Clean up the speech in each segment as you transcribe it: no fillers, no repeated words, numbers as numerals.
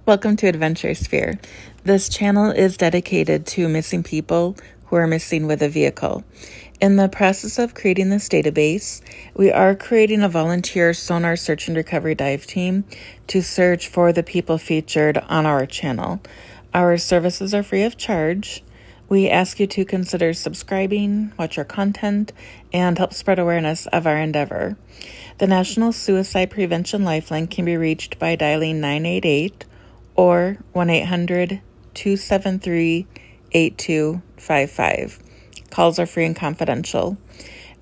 Welcome to AdventureSphere. This channel is dedicated to missing people who are missing with a vehicle. In the process of creating this database, we are creating a volunteer sonar search and recovery dive team to search for the people featured on our channel. Our services are free of charge. We ask you to consider subscribing, watch our content, and help spread awareness of our endeavor. The National Suicide Prevention Lifeline can be reached by dialing 988 or 1-800-273-8255. Calls are free and confidential.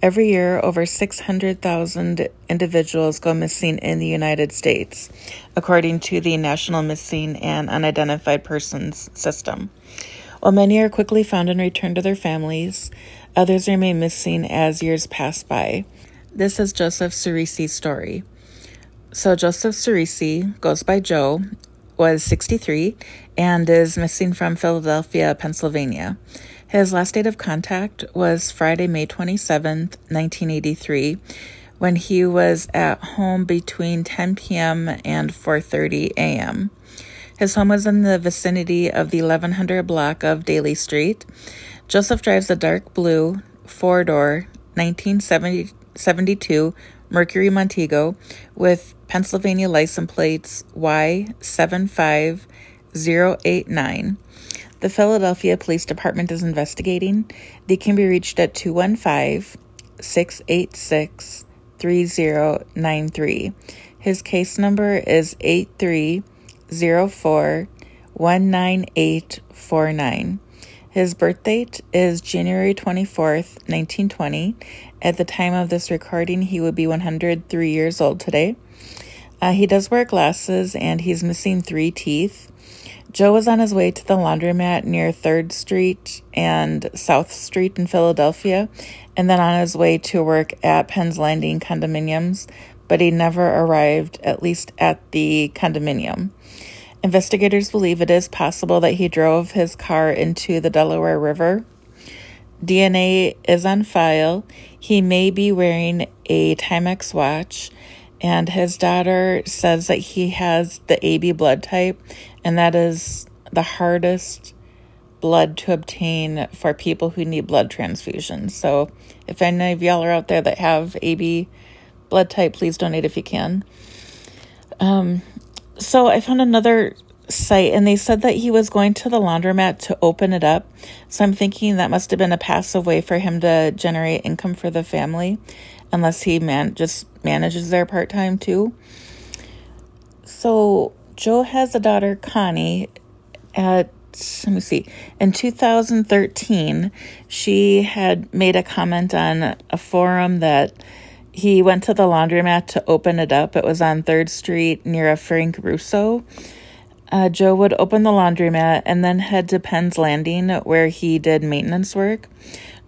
Every year, over 600,000 individuals go missing in the United States, according to the National Missing and Unidentified Persons System. While many are quickly found and returned to their families, others remain missing as years pass by. This is Joseph Sireci's story. So Joseph Sireci, goes by Joe, was 63 and is missing from Philadelphia, Pennsylvania. His last date of contact was Friday, May 27th, 1983, when he was at home between 10 p.m. and 4:30 a.m. His home was in the vicinity of the 1100 block of Daly Street. Joseph drives a dark blue four-door 1972 Mercury Montego with Pennsylvania license plates Y75089. The Philadelphia Police Department is investigating. They can be reached at 215-686-3093. His case number is 8304-19849. His birth date is January 24th, 1920. At the time of this recording, he would be 103 years old today. He does wear glasses, and he's missing 3 teeth. Joe was on his way to the laundromat near 3rd Street and South Street in Philadelphia, and then on his way to work at Penn's Landing condominiums, but he never arrived, at least at the condominium. Investigators believe it is possible that he drove his car into the Delaware River. DNA is on file. He may be wearing a Timex watch, and his daughter says that he has the AB blood type, and that is the hardest blood to obtain for people who need blood transfusions. So if any of y'all are out there that have AB blood type, please donate if you can. So I found another site, and they said that he was going to the laundromat to open it up. So I'm thinking that must have been a passive way for him to generate income for the family, unless he just manages there part-time too. So Joe has a daughter, Connie. In 2013, she had made a comment on a forum that he went to the laundromat to open it up. It was on 3rd Street near a Frank Russo. Joe would open the laundromat and then head to Penn's Landing, where he did maintenance work.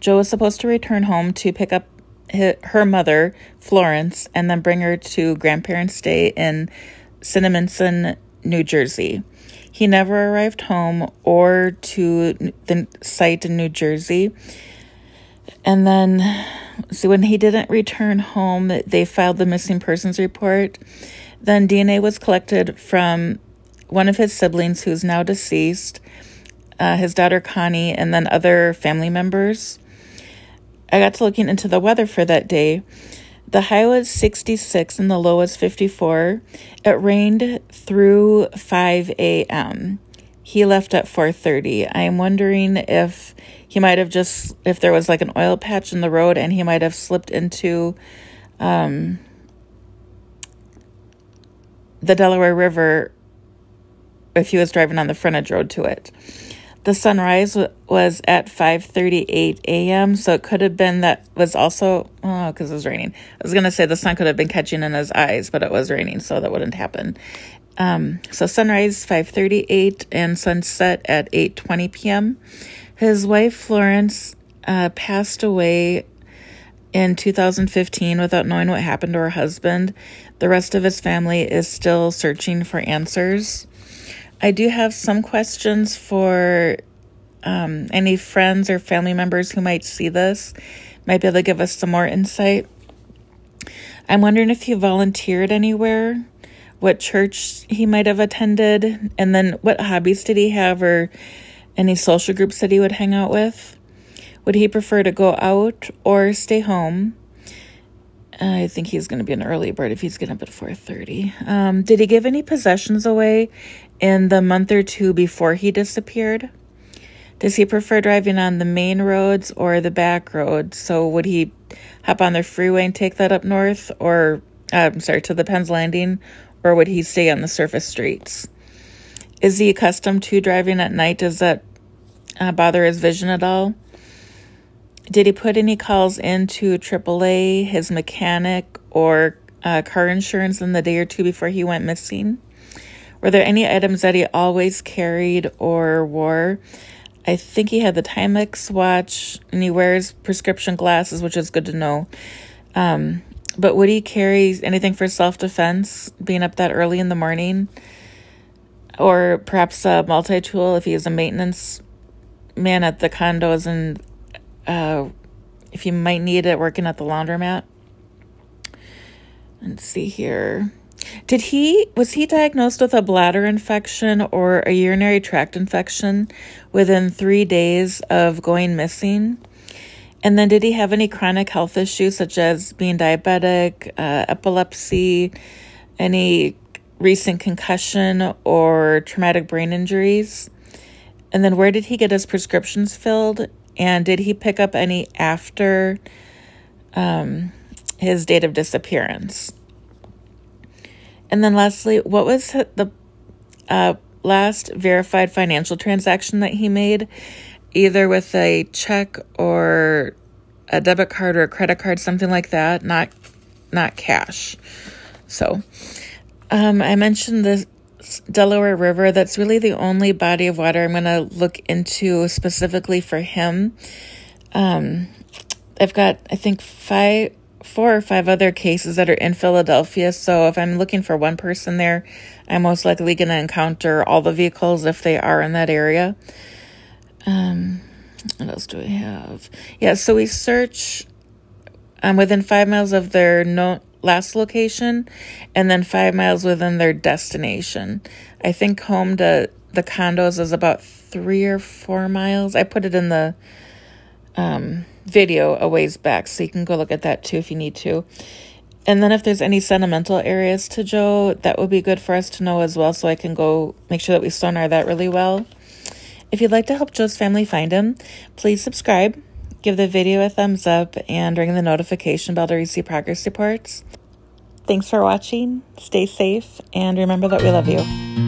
Joe was supposed to return home to pick up her mother, Florence, and then bring her to grandparents' stay in Cinnaminson, New Jersey. He never arrived home or to the site in New Jersey. And then, when he didn't return home, they filed the missing persons report. Then DNA was collected from one of his siblings, who's now deceased, his daughter Connie, and then other family members. I got to looking into the weather for that day. The high was 66 and the low was 54. It rained through 5 a.m. He left at 4:30. I am wondering if he might have if there was like an oil patch in the road and he might have slipped into the Delaware River if he was driving on the frontage road to it. The sunrise was at 5:38 a.m., so it could have been that was also, because it was raining. I was going to say the sun could have been catching in his eyes, but it was raining, so that wouldn't happen. So sunrise 5:38 and sunset at 8:20 p.m. His wife, Florence, passed away in 2015 without knowing what happened to her husband. The rest of his family is still searching for answers. I do have some questions for any friends or family members who might see this, might be able to give us some more insight. I'm wondering if you volunteered anywhere what church he might have attended, and then what hobbies did he have or any social groups that he would hang out with. Would he prefer to go out or stay home? I think he's going to be an early bird if he's getting up at 4:30. Did he give any possessions away in the month or two before he disappeared? Does he prefer driving on the main roads or the back roads? So would he hop on the freeway and take that up north, or to the Penn's Landing, or would he stay on the surface streets? Is he accustomed to driving at night? Does that bother his vision at all? Did he put any calls into AAA, his mechanic, or car insurance in the day or two before he went missing? Were there any items that he always carried or wore? I think he had the Timex watch, and he wears prescription glasses, which is good to know. But would he carry anything for self-defense, being up that early in the morning? Or perhaps a multi-tool if he is a maintenance man at the condos, and if you might need it working at the laundromat. Let's see here. Was he diagnosed with a bladder infection or a urinary tract infection within 3 days of going missing? And then did he have any chronic health issues such as being diabetic, epilepsy, any recent concussion or traumatic brain injuries? And then where did he get his prescriptions filled? And did he pick up any after his date of disappearance? And then lastly, what was the last verified financial transaction that he made, either with a check or a debit card or a credit card, something like that, not cash. So I mentioned the Delaware River. That's really the only body of water I'm going to look into specifically for him. I've got, I think, 4 or 5 other cases that are in Philadelphia. So if I'm looking for one person there, I'm most likely going to encounter all the vehicles if they are in that area. What else do we have? Yeah, so we search within 5 miles of their last location, and then 5 miles within their destination. I think home to the condos is about 3 or 4 miles. I put it in the video a ways back, so you can go look at that too if you need to. And then if there's any sentimental areas to Joe, that would be good for us to know as well, so I can go make sure that we sonar that really well. If you'd like to help Joe's family find him, please subscribe, give the video a thumbs up, and ring the notification bell to receive progress reports. Thanks for watching, stay safe, and remember that we love you.